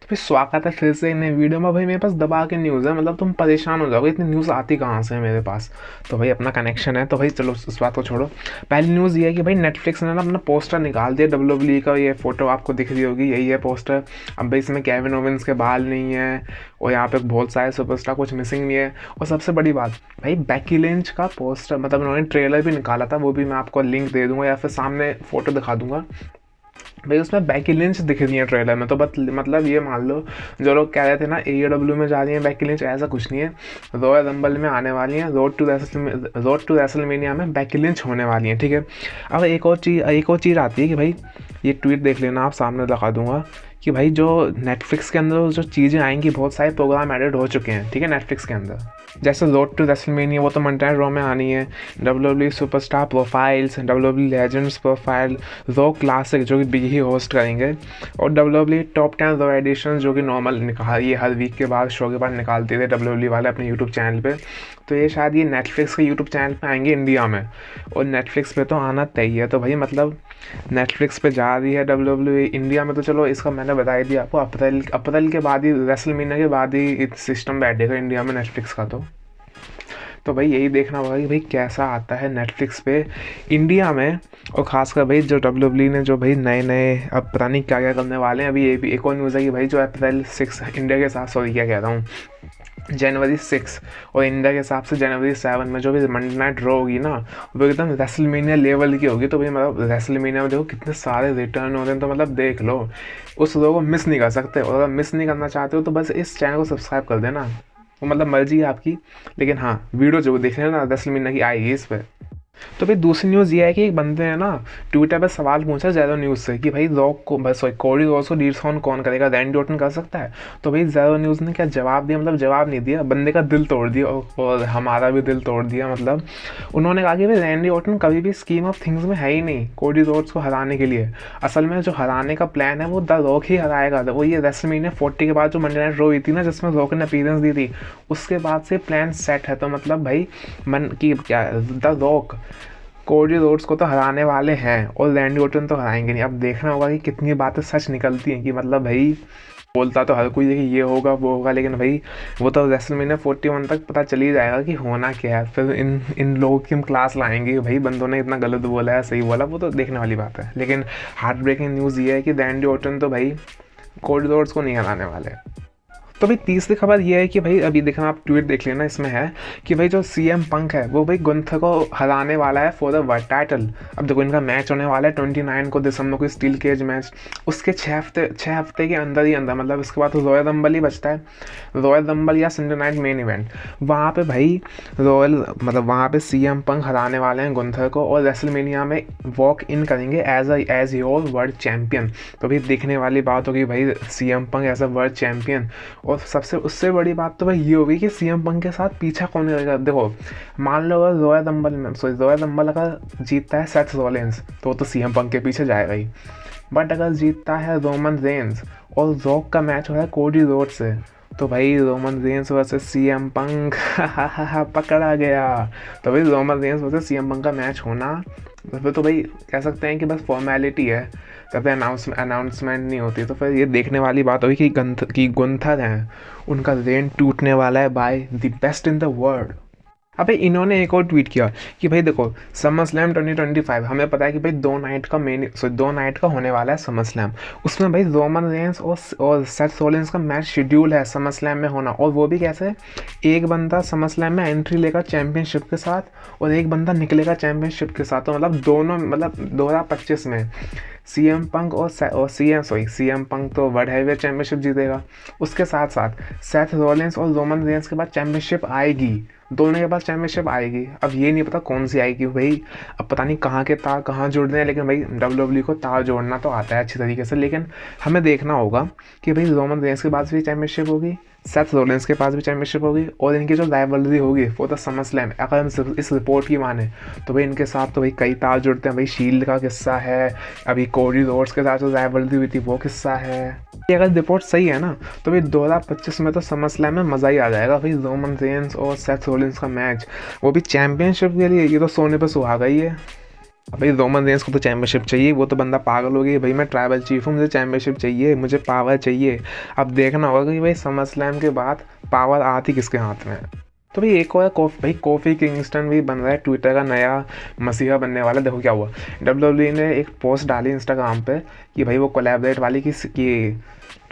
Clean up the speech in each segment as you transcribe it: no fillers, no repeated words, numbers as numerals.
तो फिर स्वागत है फिर से एक नई वीडियो में। भाई मेरे पास दबा के न्यूज़ है, मतलब तुम परेशान हो जाओगे इतनी न्यूज़ आती कहाँ से है मेरे पास। तो भाई अपना कनेक्शन है, तो भाई चलो उस बात को छोड़ो। पहली न्यूज़ ये है कि भाई नेटफ्लिक्स ने ना अपना पोस्टर निकाल दिया WWE का। ये फोटो आपको दिख रही होगी, यही है पोस्टर। अब भाई इसमें केविन ओवेंस के बाल नहीं है और यहाँ पे बहुत सारे सुपरस्टार कुछ मिसिंग नहीं है। और सबसे बड़ी बात, भाई बेकी लिंच का पोस्टर, मतलब उन्होंने ट्रेलर भी निकाला था, वो भी मैं आपको लिंक दे दूंगा या फिर सामने फोटो दिखा दूंगा। भाई उसमें बेकी लिंच दिख रही है ट्रेलर में, तो मतलब ये मान लो जो लोग कह रहे थे ना AEW में जा रही है बेकी लिंच, ऐसा कुछ नहीं है। रॉयल रंबल में आने वाली है, रोड टू रेसलमेनिया में बेकी लिंच होने वाली है, ठीक है। अब एक और चीज़ आती है कि भाई ये ट्वीट देख लेना, आप सामने दिखा दूंगा कि भाई जो नेटफ्लिक्स के अंदर जो चीज़ें आएंगी, बहुत सारे प्रोग्राम एडेड हो चुके हैं, ठीक है, नेटफ्लिक्स के अंदर। जैसे रोड टू रेसलमेनिया, वो तो मंडे नाइट रॉ में आनी है। WWE superstar profiles, WWE legends profile, raw classic जो कि बिग ही होस्ट करेंगे, और WWE टॉप 10 रॉ एडिशन जो कि नॉर्मल ये हर वीक के बाद शो के बाद निकालते थे WWE वाले अपने यूट्यूब चैनल पे। तो ये शायद ये नेटफ्लिक्स के यूट्यूब चैनल पे आएंगे इंडिया में, और नेटफ्लिक्स पे तो आना तय है। तो भाई मतलब नेटफ्लिक्स पे जा रही है WWE इंडिया में, तो चलो इसका मैंने बता ही दिया आपको, अप्रैल के बाद ही, रेसलमेनिया के बाद ही सिस्टम बैठेगा इंडिया में नेटफ्लिक्स का। तो भाई यही देखना होगा कि भाई कैसा आता है नेटफ्लिक्स पे इंडिया में। और ख़ासकर भाई जो WWE ने जो भाई नए नए अब पता नहीं क्या क्या करने वाले हैं। अभी ये भी एक और न्यूज़ है कि भाई जो अप्रैल 6 इंडिया के साथ, सॉरी क्या कह रहा हूँ, जनवरी 6 और इंडिया के हिसाब से जनवरी 7 में जो भी मंडे नाइट रॉ होगी ना, वो एकदम रेसलमेनिया लेवल की होगी। तो भाई मतलब रेसलमेनिया में देखो कितने सारे रिटर्न हो रहे हैं, तो मतलब देख लो, उस रॉ को मिस नहीं कर सकते। और अगर मिस नहीं करना चाहते हो तो बस इस चैनल को सब्सक्राइब कर देना, वो मतलब मर्जी है आपकी। लेकिन हाँ, वीडियो जो देख रहे हैं ना रेसलमेनिया की आएगी इस पर। तो भाई दूसरी न्यूज़ ये है कि एक बंदे ने ना ट्विटर पर सवाल पूछा ज़ेरो न्यूज़ से कि भाई रॉक को, बस सॉरी, कोडी रोड्स को डिसऑन कौन करेगा, रैंडी ऑर्टन कर सकता है। तो भाई ज़ेरो न्यूज़ ने क्या जवाब दिया, मतलब जवाब नहीं दिया, बंदे का दिल तोड़ दिया और हमारा भी दिल तोड़ दिया। मतलब उन्होंने कहा कि भाई रैंडी ऑर्टन कभी भी स्कीम ऑफ थिंग्स में है ही नहीं कोडी रोड्स को हराने के लिए। असल में जो हराने का प्लान है वो द रॉक ही हराएगा। वो ये रेसलमेनिया 40 के बाद जो मंडे नाइट रॉ हुई थी ना, जिसमें रॉक ने अपीयरेंस दी थी, उसके बाद से प्लान सेट है। तो मतलब भाई मन की क्या, द रॉक कोडी रोड्स को तो हराने वाले हैं और रैंडी ऑर्टन तो हराएंगे नहीं। अब देखना होगा कि कितनी बातें सच निकलती हैं। कि मतलब भाई बोलता तो हर कोई है कि ये होगा वो होगा, लेकिन भाई वो तो रेसलमेनिया 41 तक पता चल ही जाएगा कि होना क्या है। फिर इन लोगों की हम क्लास लाएंगे, भाई बंदों ने इतना गलत बोला है सही बोला, वो तो देखने वाली बात है। लेकिन हार्ट ब्रेकिंग न्यूज़ ये है कि रैंडी ऑर्टन तो भाई कोडी रोड्स को नहीं हराने वाले। तो भाई तीसरी खबर ये है कि भाई अभी देखना, आप ट्वीट देख लेना, इसमें है कि भाई जो CM पंक है वो भाई गुंथर को हराने वाला है फॉर द वर्ल्ड टाइटल। अब देखो इनका मैच होने वाला है 29 को दिसंबर को, स्टील केज मैच। उसके 6 हफ्ते के अंदर ही अंदर, मतलब इसके बाद तो रॉयल रंबल ही बचता है, रॉयल रंबल या संडे नाइट मेन इवेंट। वहाँ पे भाई वहाँ पे CM पंक हराने वाले हैं गुंथर को और रेसलमेनिया में वॉक इन करेंगे एज योर वर्ल्ड चैम्पियन। तो भाई देखने वाली बात होगी भाई CM Punk as a world champion. और सबसे उससे बड़ी बात तो भाई ये होगी कि CM पंक के साथ पीछा कौन करेगा। देखो मान लो अगर रॉयल रंबल अगर जीतता है सेथ रॉलिंस, तो वो तो CM पंक के पीछे जाएगा ही। बट अगर जीतता है रोमन रेंस और रॉक का मैच हो रहा है कोडी रोड से, तो भाई रोमन रेंस वर्सेस CM पंक पकड़ा गया। तो भाई रोमन रेंस वर्सेस CM पंक का मैच होना, फिर तो भाई कह सकते हैं कि बस फॉर्मेलिटी है, तब अनाउंसमेंट नहीं होती। तो फिर ये देखने वाली बात होगी कि गुंथर हैं, उनका रेन टूटने वाला है by the best in the world. अबे इन्होंने एक और ट्वीट किया कि भाई देखो समर स्लैम 2025, हमें पता है कि भाई 2 नाइट का होने वाला है समर स्लैम। उसमें भाई रोमन रेंस और सेथ रॉलिंस का मैच शेड्यूल है समर स्लैम में होना। और वो भी कैसे, एक बंदा समर स्लैम में एंट्री लेगा चैंपियनशिप के साथ और एक बंदा निकलेगा चैंपियनशिप के साथ। तो मतलब दोनों, मतलब 2025 में CM पंक और CM पंक तो वर्ल्ड हैवीवेट चैंपियनशिप जीतेगा। उसके साथ साथ सेथ रॉलिंस और रोमन रेंस के बाद चैंपियनशिप आएगी, दोनों के पास चैंपियनशिप आएगी। अब ये नहीं पता कौन सी आएगी भाई, अब पता नहीं कहाँ के तार कहाँ जुड़ रहे हैं। लेकिन भाई WWE को तार जोड़ना तो आता है अच्छी तरीके से। लेकिन हमें देखना होगा कि भाई रोमन रेंस के पास भी चैंपियनशिप होगी, सेथ रॉलिंस के पास भी चैंपियनशिप होगी, और इनकी जो राइवलरी होगी फॉर द समर स्लैम, अगर हम इस रिपोर्ट की माने तो भाई इनके साथ तो भाई कई तार जुड़ते हैं। भाई शील्ड का किस्सा है, अभी कोडी रोड्स के साथ जो राइवलरी हुई थी वो किस्सा है। ये अगर रिपोर्ट सही है ना, तो भाई 2025 में तो समर स्लैम में मज़ा ही आ जाएगा। भाई रोमन रेंस और सेथ रॉलिंस का मैच, वो भी चैंपियनशिप के लिए, ये तो सोने पर सुहागा ही है। अब भाई रोमन रेंस को तो चैम्पियनशिप चाहिए, वो तो बंदा पागल हो गई भाई, मैं ट्राइबल चीफ हूँ, मुझे चैम्पियनशिप चाहिए, मुझे पावर चाहिए। अब देखना होगा कि भाई समर स्लैम के बाद पावर आती किसके हाथ में है। तो भाई एक और भाई कोफी किंगस्टन भी बन रहा है, ट्विटर का नया मसीहा बनने वाला। देखो क्या हुआ, डब्ल्यूडब्ल्यूई ने एक पोस्ट डाली इंस्टाग्राम पे कि भाई वो कोलैबोरेट वाली कि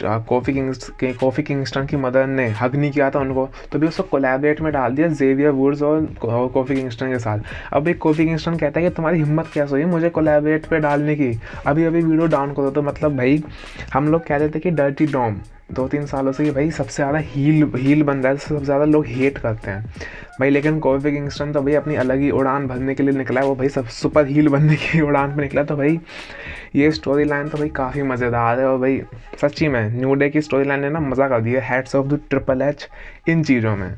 कोफी किंगस्टन की मदर ने हग नहीं किया था उनको, तो भी उसको कोलैबोरेट में डाल दिया जेवियर वुड्स और कोफी किंगस्टन के साथ। अब एक कोफी किंगस्टन कहता है कि तुम्हारी हिम्मत कैसे हुई मुझे कोलैबोरेट पे डालने की, अभी अभी वीडियो डाउन करो। तो मतलब भाई हम लोग कहते थे कि डर्टी डॉम 2-3 सालों से ये भाई सबसे ज़्यादा हील बन रहा है, सबसे ज़्यादा लोग हेट करते हैं भाई। लेकिन कोफी किंगस्टन तो भाई अपनी अलग ही उड़ान भरने के लिए निकला है, वो भाई सब सुपर हील बनने की उड़ान पे निकला। तो भाई ये स्टोरी लाइन तो भाई काफ़ी मज़ेदार है, और भाई सच्ची में न्यू डे की स्टोरी लाइन ने ना मज़ा कर दिया, hats off the Triple H इन चीज़ों में।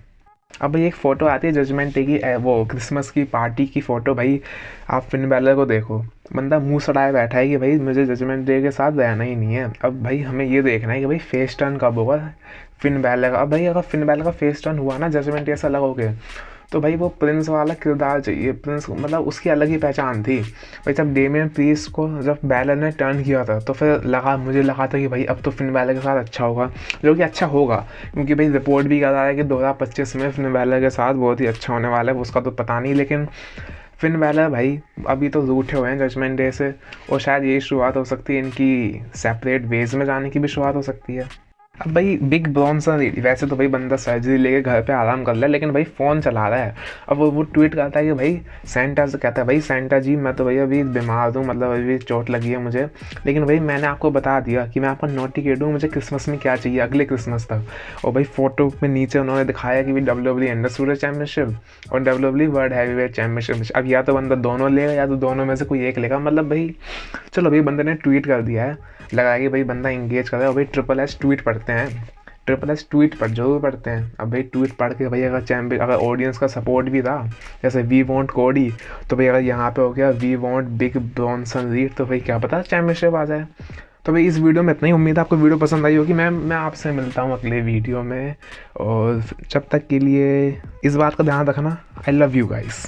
अब भाई एक फ़ोटो आती है जजमेंट डे की, वो क्रिसमस की पार्टी की फ़ोटो। भाई आप फिन बैलर को देखो, बंदा मुंह सड़ाए बैठा है कि भाई मुझे जजमेंट डे के साथ रहना ही नहीं है। अब भाई हमें ये देखना है कि भाई फेस टर्न कब होगा फिन बैलर का। अब भाई अगर फिन बैलर का फेस टर्न हुआ ना जजमेंट डे से अलग हो गया, तो भाई वो प्रिंस वाला किरदार चाहिए। प्रिंस मतलब उसकी अलग ही पहचान थी भाई। जब डेमियन प्रीस्ट को जब बैलर ने टर्न किया था तो फिर मुझे लगा था कि भाई अब तो फिन बैलर के साथ अच्छा होगा, जो कि अच्छा होगा, क्योंकि भाई रिपोर्ट भी कर रहा है कि 2025 में फिन बैलर के साथ बहुत ही अच्छा होने वाला है। उसका तो पता नहीं, लेकिन फिन बैलर भाई अभी तो रूठे हुए हैं जजमेंट डे से, और शायद यही शुरुआत हो सकती है इनकी सेपरेट वेज में जाने की भी शुरुआत हो सकती है। अब भाई बिग ब्रॉन्सन वैसे तो भाई बंदा सर्जरी लेके घर पे आराम कर ले, लेकिन भाई फ़ोन चला रहा है। अब वो ट्वीट करता है कि भाई सेंटा से कहता है भाई सेंटा जी मैं तो भाई अभी बीमार हूँ, मतलब अभी चोट लगी है मुझे, लेकिन भाई मैंने आपको बता दिया कि मैं आपका नोटी किड हूँ, मुझे क्रिसमस में क्या चाहिए अगले क्रिसमस तक। और भाई फोटो में नीचे उन्होंने दिखाया कि भाई डब्ल्यूडब्ल्यूई अंडरस्टूड चैम्पियनशिप और डब्ल्यूडब्ल्यूई वर्ल्ड हैवीवेट चैम्पियनशिप। अब या तो बंदा दोनों लेगा या तो दोनों में से कोई एक लेगा। मतलब भाई चलो भाई बंदे ने ट्वीट कर दिया है, लगा कि भाई बंदा इंगेज कर रहा है। और भाई ट्रिपल एच ट्वीट पढ़ते हैं, ट्रिपल एच ट्वीट पर जरूर पढ़ते हैं। अब भाई ट्वीट पढ़ के भाई अगर ऑडियंस का सपोर्ट भी था, जैसे वी वॉन्ट कोडी, तो भाई अगर यहाँ पे हो गया we want big Bronson Reed, तो भाई क्या पता चैम्पियनशिप आ जाए। तो भाई इस वीडियो में इतना ही, उम्मीद है आपको वीडियो पसंद आई होगी। मैं आपसे मिलता हूँ अगले वीडियो में, और जब तक के लिए इस बात का ध्यान रखना, आई लव यू गाइस।